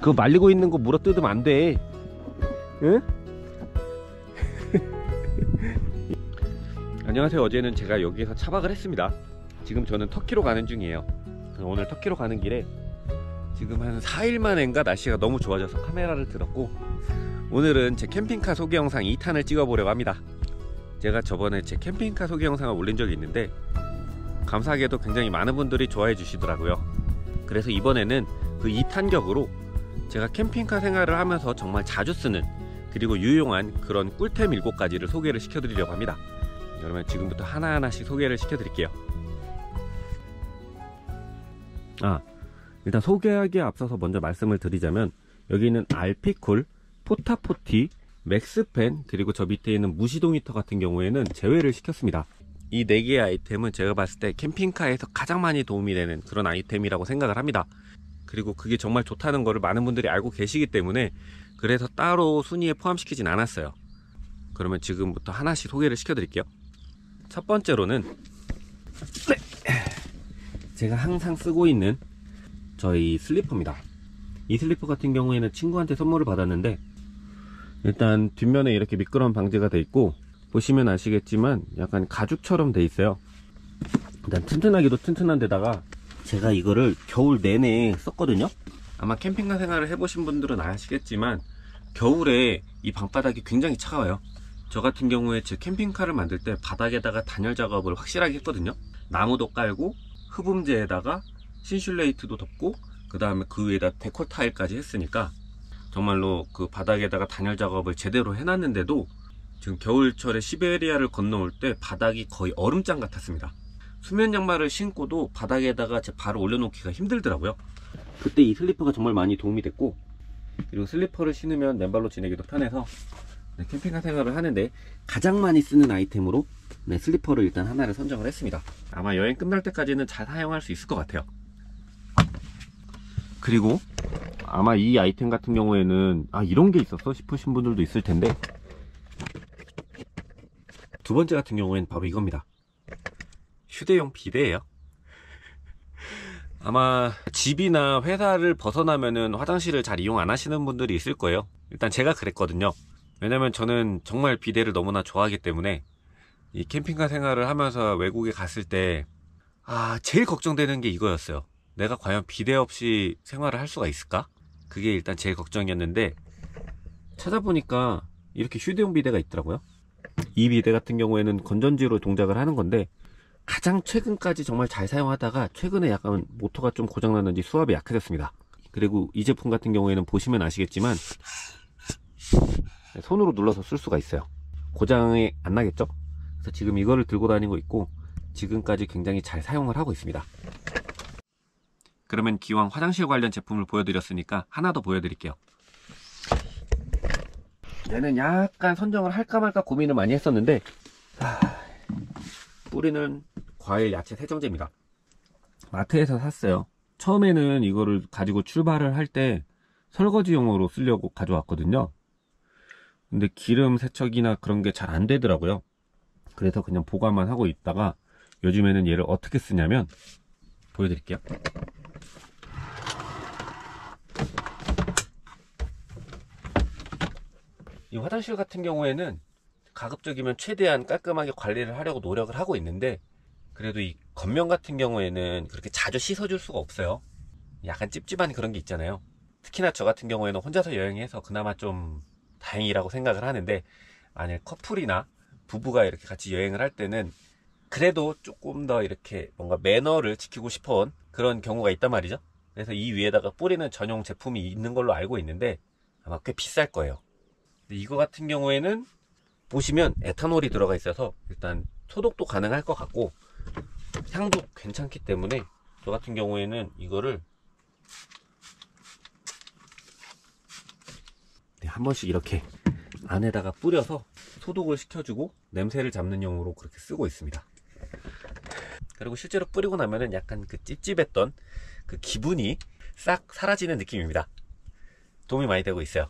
그거 말리고 있는 거 물어 뜯으면 안 돼. 응? 안녕하세요. 어제는 제가 여기에서 차박을 했습니다. 지금 저는 터키로 가는 중이에요. 오늘 터키로 가는 길에 지금 한 4일 만인가 날씨가 너무 좋아져서 카메라를 들었고, 오늘은 제 캠핑카 소개 영상 2탄을 찍어보려고 합니다. 제가 저번에 제 캠핑카 소개 영상을 올린 적이 있는데 감사하게도 굉장히 많은 분들이 좋아해 주시더라고요. 그래서 이번에는 그 2탄격으로 제가 캠핑카 생활을 하면서 정말 자주 쓰는, 그리고 유용한 그런 꿀템 7가지를 소개를 시켜드리려고 합니다. 그러면 지금부터 하나하나씩 소개를 시켜드릴게요. 일단 소개하기에 앞서서 먼저 말씀을 드리자면, 여기는 알피쿨, 포타포티, 맥스팬, 그리고 저 밑에 있는 무시동 히터 같은 경우에는 제외를 시켰습니다. 이 4개의 아이템은 제가 봤을 때 캠핑카에서 가장 많이 도움이 되는 그런 아이템이라고 생각을 합니다. 그리고 그게 정말 좋다는 거를 많은 분들이 알고 계시기 때문에 그래서 따로 순위에 포함시키진 않았어요. 그러면 지금부터 하나씩 소개를 시켜드릴게요. 첫 번째로는 제가 항상 쓰고 있는 저희 슬리퍼입니다. 이 슬리퍼 같은 경우에는 친구한테 선물을 받았는데, 일단 뒷면에 이렇게 미끄럼 방지가 돼 있고, 보시면 아시겠지만 약간 가죽처럼 돼 있어요. 일단 튼튼하기도 튼튼한 데다가 제가 이거를 겨울 내내 썼거든요. 아마 캠핑카 생활을 해보신 분들은 아시겠지만 겨울에 이 방바닥이 굉장히 차가워요. 저 같은 경우에 제 캠핑카를 만들 때 바닥에다가 단열 작업을 확실하게 했거든요. 나무도 깔고 흡음재에다가 신슐레이트도 덮고 그 다음에 그 위에다 데코 타일까지 했으니까 정말로 그 바닥에다가 단열 작업을 제대로 해놨는데도 지금 겨울철에 시베리아를 건너올 때 바닥이 거의 얼음장 같았습니다. 수면 양말을 신고도 바닥에다가 제 발을 올려놓기가 힘들더라고요. 그때 이 슬리퍼가 정말 많이 도움이 됐고, 그리고 슬리퍼를 신으면 맨발로 지내기도 편해서 캠핑카 생활을 하는데 가장 많이 쓰는 아이템으로 슬리퍼를 일단 하나를 선정을 했습니다. 아마 여행 끝날 때까지는 잘 사용할 수 있을 것 같아요. 그리고 아마 이 아이템 같은 경우에는 이런 게 있었어 싶으신 분들도 있을 텐데, 두 번째 같은 경우에는 바로 이겁니다. 휴대용 비데예요. 아마 집이나 회사를 벗어나면은 화장실을 잘 이용 안 하시는 분들이 있을 거예요. 일단 제가 그랬거든요. 왜냐면 저는 정말 비데를 너무나 좋아하기 때문에 이 캠핑카 생활을 하면서 외국에 갔을 때 제일 걱정되는 게 이거였어요. 내가 과연 비데 없이 생활을 할 수가 있을까? 그게 일단 제일 걱정이었는데, 찾아보니까 이렇게 휴대용 비데가 있더라고요. 이 비데 같은 경우에는 건전지로 동작을 하는 건데, 가장 최근까지 정말 잘 사용하다가 최근에 약간 모터가 좀 고장났는지 수압이 약해졌습니다. 그리고 이 제품 같은 경우에는 보시면 아시겠지만 손으로 눌러서 쓸 수가 있어요. 고장이 안 나겠죠? 그래서 지금 이거를 들고 다니고 있고 지금까지 굉장히 잘 사용을 하고 있습니다. 그러면 기왕 화장실 관련 제품을 보여드렸으니까 하나 더 보여드릴게요. 얘는 약간 선정을 할까 말까 고민을 많이 했었는데, 뿌리는 과일 야채 세정제입니다. 마트에서 샀어요. 처음에는 이거를 가지고 출발을 할 때 설거지용으로 쓰려고 가져왔거든요. 근데 기름 세척이나 그런 게 잘 안 되더라고요. 그래서 그냥 보관만 하고 있다가 요즘에는 얘를 어떻게 쓰냐면 보여드릴게요. 이 화장실 같은 경우에는 가급적이면 최대한 깔끔하게 관리를 하려고 노력을 하고 있는데, 그래도 이 겉면 같은 경우에는 그렇게 자주 씻어줄 수가 없어요. 약간 찝찝한 그런 게 있잖아요. 특히나 저 같은 경우에는 혼자서 여행해서 그나마 좀 다행이라고 생각을 하는데, 만약 커플이나 부부가 이렇게 같이 여행을 할 때는 그래도 조금 더 이렇게 뭔가 매너를 지키고 싶은 그런 경우가 있단 말이죠. 그래서 이 위에다가 뿌리는 전용 제품이 있는 걸로 알고 있는데 아마 꽤 비쌀 거예요. 근데 이거 같은 경우에는 보시면 에탄올이 들어가 있어서 일단 소독도 가능할 것 같고 향도 괜찮기 때문에 저 같은 경우에는 이거를 한 번씩 이렇게 안에다가 뿌려서 소독을 시켜주고 냄새를 잡는 용으로 그렇게 쓰고 있습니다. 그리고 실제로 뿌리고 나면은 약간 그 찝찝했던 그 기분이 싹 사라지는 느낌입니다. 도움이 많이 되고 있어요.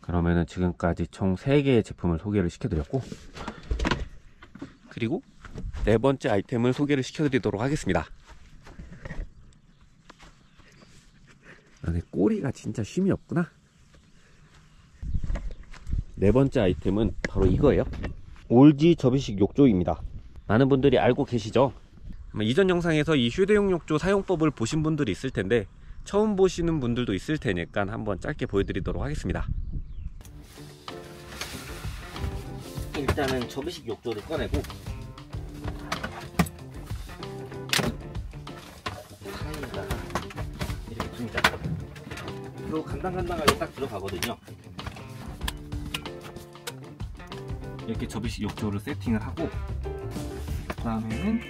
그러면은 지금까지 총 3개의 제품을 소개를 시켜드렸고, 그리고 4번째 아이템을 소개를 시켜드리도록 하겠습니다. 안에 꼬리가 진짜 쉼이 없구나. 네 번째 아이템은 바로 이거예요. 올지 접이식 욕조입니다. 많은 분들이 알고 계시죠? 아마 이전 영상에서 이 휴대용 욕조 사용법을 보신 분들이 있을 텐데 처음 보시는 분들도 있을 테니까 한번 짧게 보여드리도록 하겠습니다. 일단은 접이식 욕조를 꺼내고 사이에다가 이렇게 둡니다. 그리고 간당간당하게 딱 들어가거든요. 이렇게 접이식 욕조를 세팅을 하고, 그 다음에는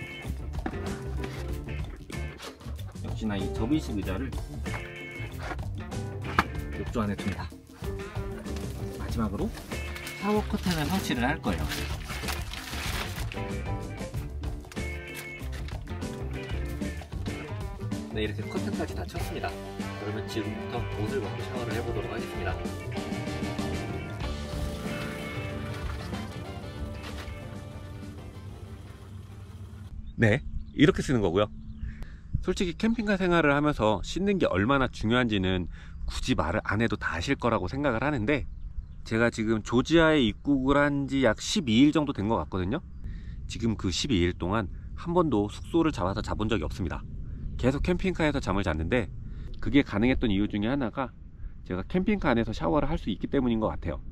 역시나 이 접이식 의자를 욕조 안에 둡니다. 마지막으로 샤워 커튼을 설치를 할 거예요. 네, 이렇게 커튼까지 다 쳤습니다. 그러면 지금부터 옷을 벗고 샤워를 해보도록 하겠습니다. 네, 이렇게 쓰는 거고요. 솔직히 캠핑카 생활을 하면서 씻는 게 얼마나 중요한지는 굳이 말을 안 해도 다 아실 거라고 생각을 하는데, 제가 지금 조지아에 입국을 한 지 약 12일 정도 된 것 같거든요. 지금 그 12일 동안 한 번도 숙소를 잡아서 자본 적이 없습니다. 계속 캠핑카에서 잠을 잤는데, 그게 가능했던 이유 중에 하나가 제가 캠핑카 안에서 샤워를 할 수 있기 때문인 것 같아요.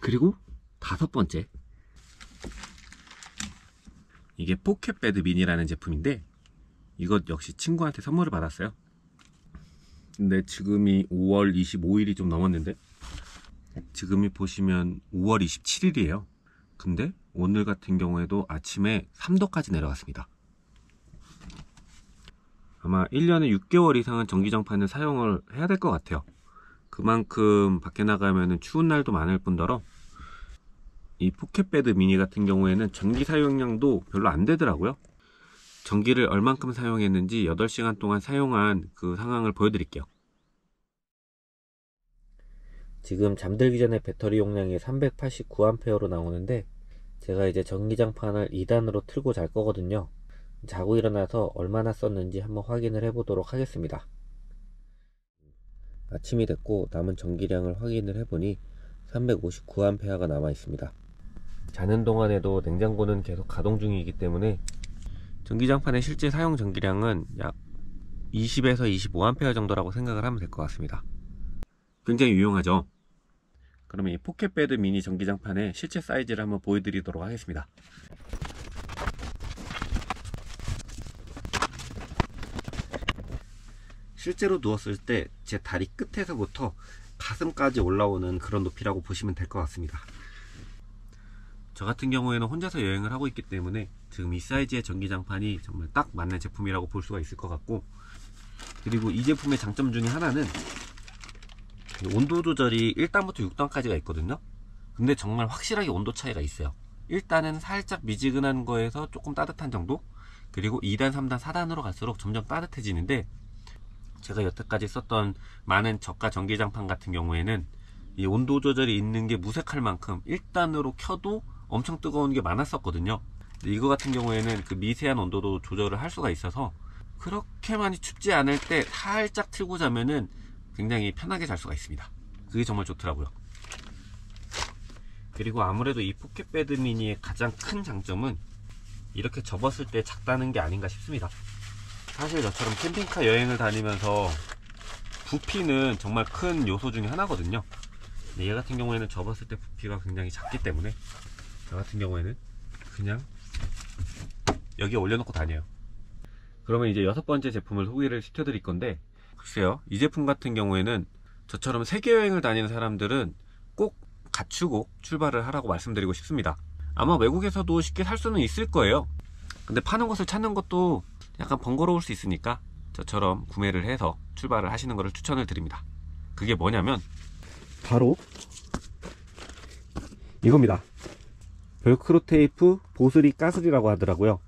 그리고 다섯 번째, 이게 포켓베드 미니라는 제품인데, 이것 역시 친구한테 선물을 받았어요. 근데 지금이 5월 25일이 좀 넘었는데, 지금이 보시면 5월 27일이에요 근데 오늘 같은 경우에도 아침에 3도까지 내려갔습니다. 아마 1년에 6개월 이상은 전기장판을 사용을 해야 될 것 같아요. 그만큼 밖에 나가면 추운 날도 많을 뿐더러 이 포켓베드 미니 같은 경우에는 전기 사용량도 별로 안 되더라고요. 전기를 얼만큼 사용했는지 8시간 동안 사용한 그 상황을 보여드릴게요. 지금 잠들기 전에 배터리 용량이 389A로 나오는데, 제가 이제 전기장판을 2단으로 틀고 잘 거거든요. 자고 일어나서 얼마나 썼는지 한번 확인을 해보도록 하겠습니다. 아침이 됐고 남은 전기량을 확인을 해보니 359A가 남아 있습니다. 자는 동안에도 냉장고는 계속 가동 중이기 때문에 전기장판의 실제 사용 전기량은 약 20에서 25A 정도라고 생각을 하면 될 것 같습니다. 굉장히 유용하죠. 그러면 이 포켓베드 미니 전기장판의 실제 사이즈를 한번 보여드리도록 하겠습니다. 실제로 누웠을 때 제 다리 끝에서부터 가슴까지 올라오는 그런 높이라고 보시면 될 것 같습니다. 저 같은 경우에는 혼자서 여행을 하고 있기 때문에 지금 이 사이즈의 전기장판이 정말 딱 맞는 제품이라고 볼 수가 있을 것 같고, 그리고 이 제품의 장점 중에 하나는 온도 조절이 1단부터 6단까지가 있거든요. 근데 정말 확실하게 온도 차이가 있어요. 1단은 살짝 미지근한 거에서 조금 따뜻한 정도, 그리고 2단, 3단, 4단으로 갈수록 점점 따뜻해지는데, 제가 여태까지 썼던 많은 저가 전기장판 같은 경우에는 이 온도 조절이 있는 게 무색할 만큼 1단으로 켜도 엄청 뜨거운 게 많았었거든요. 근데 이거 같은 경우에는 그 미세한 온도도 조절을 할 수가 있어서 그렇게 많이 춥지 않을 때 살짝 틀고 자면은 굉장히 편하게 잘 수가 있습니다. 그게 정말 좋더라고요. 그리고 아무래도 이 포켓베드 미니의 가장 큰 장점은 이렇게 접었을 때 작다는 게 아닌가 싶습니다. 사실 저처럼 캠핑카 여행을 다니면서 부피는 정말 큰 요소 중에 하나거든요. 근데 얘 같은 경우에는 접었을 때 부피가 굉장히 작기 때문에 저 같은 경우에는 그냥 여기에 올려놓고 다녀요. 그러면 이제 6번째 제품을 소개를 시켜드릴 건데, 글쎄요, 이 제품 같은 경우에는 저처럼 세계 여행을 다니는 사람들은 꼭 갖추고 출발을 하라고 말씀드리고 싶습니다. 아마 외국에서도 쉽게 살 수는 있을 거예요. 근데 파는 곳을 찾는 것도 약간 번거로울 수 있으니까 저처럼 구매를 해서 출발을 하시는 것을 추천을 드립니다. 그게 뭐냐면 바로 이겁니다. 벨크로 테이프 보슬이 까슬이라고 하더라고요.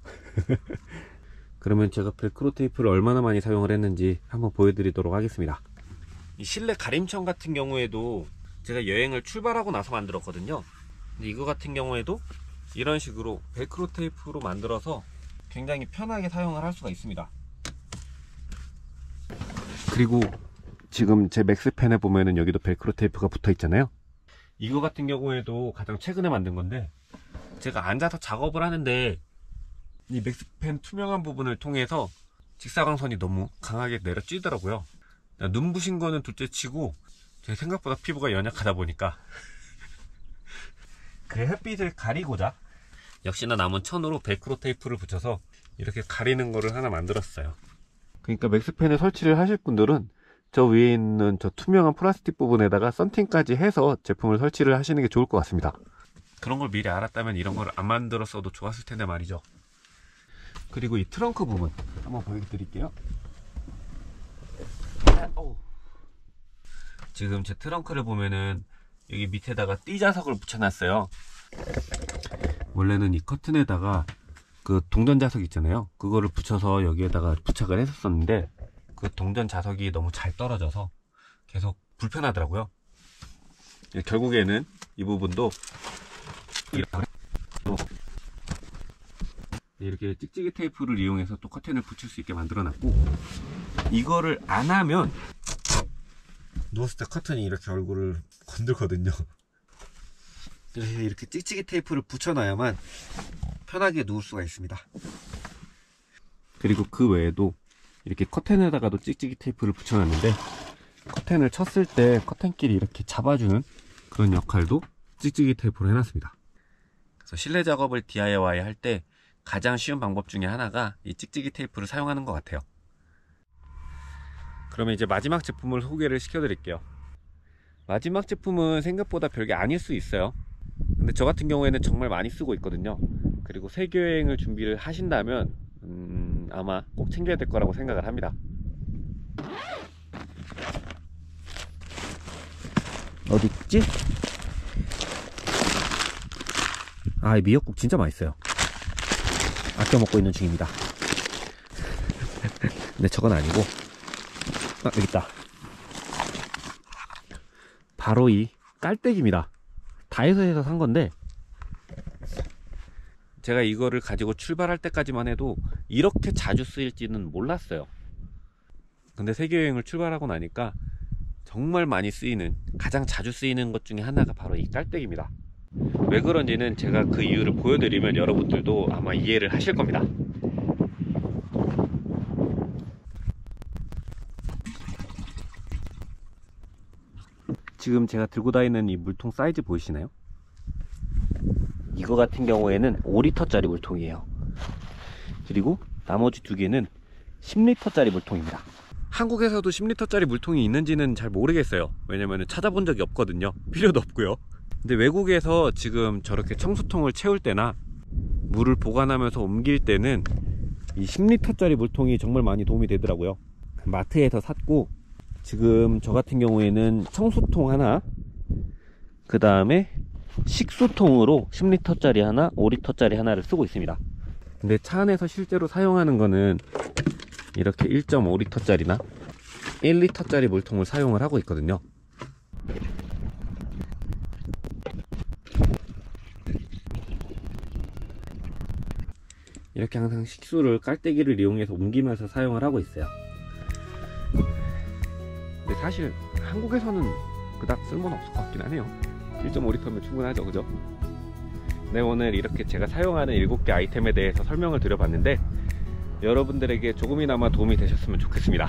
그러면 제가 벨크로 테이프를 얼마나 많이 사용을 했는지 한번 보여드리도록 하겠습니다. 이 실내 가림천 같은 경우에도 제가 여행을 출발하고 나서 만들었거든요. 근데 이거 같은 경우에도 이런 식으로 벨크로 테이프로 만들어서 굉장히 편하게 사용을 할 수가 있습니다. 그리고 지금 제 맥스펜에 보면은 여기도 벨크로 테이프가 붙어 있잖아요. 이거 같은 경우에도 가장 최근에 만든 건데, 제가 앉아서 작업을 하는데 이 맥스펜 투명한 부분을 통해서 직사광선이 너무 강하게 내려찌더라고요. 눈부신 거는 둘째 치고 제 생각보다 피부가 연약하다 보니까 그 햇빛을 가리고자 역시나 남은 천으로 벨크로 테이프를 붙여서 이렇게 가리는 거를 하나 만들었어요. 그러니까 맥스펜에 설치를 하실 분들은 저 위에 있는 저 투명한 플라스틱 부분에다가 썬팅까지 해서 제품을 설치를 하시는 게 좋을 것 같습니다. 그런 걸 미리 알았다면 이런 걸 안 만들었어도 좋았을 텐데 말이죠. 그리고 이 트렁크 부분 한번 보여드릴게요. 지금 제 트렁크를 보면은 여기 밑에다가 띠자석을 붙여놨어요. 원래는 이 커튼에다가 그 동전 자석 있잖아요. 그거를 붙여서 여기에다가 부착을 했었는데 그 동전 자석이 너무 잘 떨어져서 계속 불편하더라고요. 결국에는 이 부분도 이렇게 찍찍이 테이프를 이용해서 또 커튼을 붙일 수 있게 만들어놨고, 이거를 안 하면 누웠을 때 커튼이 이렇게 얼굴을 건들거든요. 그래서 이렇게 찍찍이 테이프를 붙여놔야만 편하게 누울 수가 있습니다. 그리고 그 외에도 이렇게 커튼에다가도 찍찍이 테이프를 붙여놨는데, 커튼을 쳤을 때 커튼끼리 이렇게 잡아주는 그런 역할도 찍찍이 테이프로 해놨습니다. 그래서 실내 작업을 DIY 할 때 가장 쉬운 방법 중에 하나가 이 찍찍이 테이프를 사용하는 것 같아요. 그러면 이제 마지막 제품을 소개를 시켜드릴게요. 마지막 제품은 생각보다 별게 아닐 수 있어요. 근데 저 같은 경우에는 정말 많이 쓰고 있거든요. 그리고 세계여행을 준비를 하신다면 아마 꼭 챙겨야 될 거라고 생각을 합니다. 어디 있지? 아, 이 미역국 진짜 맛있어요. 아껴 먹고 있는 중입니다. 근데 저건 아니고, 아, 여기 있다. 바로 이 깔때기입니다. 다이소에서 산 건데, 제가 이거를 가지고 출발할 때까지만 해도 이렇게 자주 쓰일지는 몰랐어요. 근데 세계여행을 출발하고 나니까 정말 많이 쓰이는, 가장 자주 쓰이는 것 중에 하나가 바로 이 깔때기입니다. 왜 그런지는 제가 그 이유를 보여드리면 여러분들도 아마 이해를 하실 겁니다. 지금 제가 들고 다니는 이 물통 사이즈 보이시나요? 이거 같은 경우에는 5리터짜리 물통이에요. 그리고 나머지 두 개는 10리터짜리 물통입니다. 한국에서도 10리터짜리 물통이 있는지는 잘 모르겠어요. 왜냐면 찾아본 적이 없거든요. 필요도 없고요. 근데 외국에서 지금 저렇게 청수통을 채울 때나 물을 보관하면서 옮길 때는 이 10리터짜리 물통이 정말 많이 도움이 되더라고요. 마트에서 샀고, 지금 저 같은 경우에는 청수통 하나, 그 다음에 식수통으로 10리터짜리 하나, 5리터짜리 하나를 쓰고 있습니다. 근데 차 안에서 실제로 사용하는 거는 이렇게 1.5리터짜리나 1리터짜리 물통을 사용을 하고 있거든요. 이렇게 항상 식수를 깔때기를 이용해서 옮기면서 사용을 하고 있어요. 근데 사실 한국에서는 그닥 쓸모는 없을 것 같긴 하네요. 1.5리터면 충분하죠, 그죠? 네, 오늘 이렇게 제가 사용하는 7개 아이템에 대해서 설명을 드려봤는데 여러분들에게 조금이나마 도움이 되셨으면 좋겠습니다.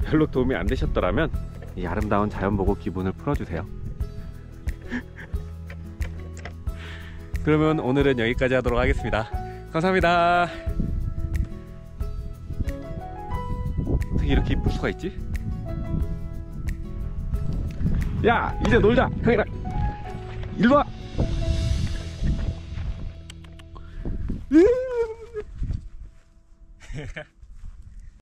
별로 도움이 안 되셨더라면 이 아름다운 자연 보고 기분을 풀어주세요. 그러면 오늘은 여기까지 하도록 하겠습니다. 감사합니다. 어떻게 이렇게 이쁠 수가 있지? 야, 이제 놀자. 형이랑 일로 와.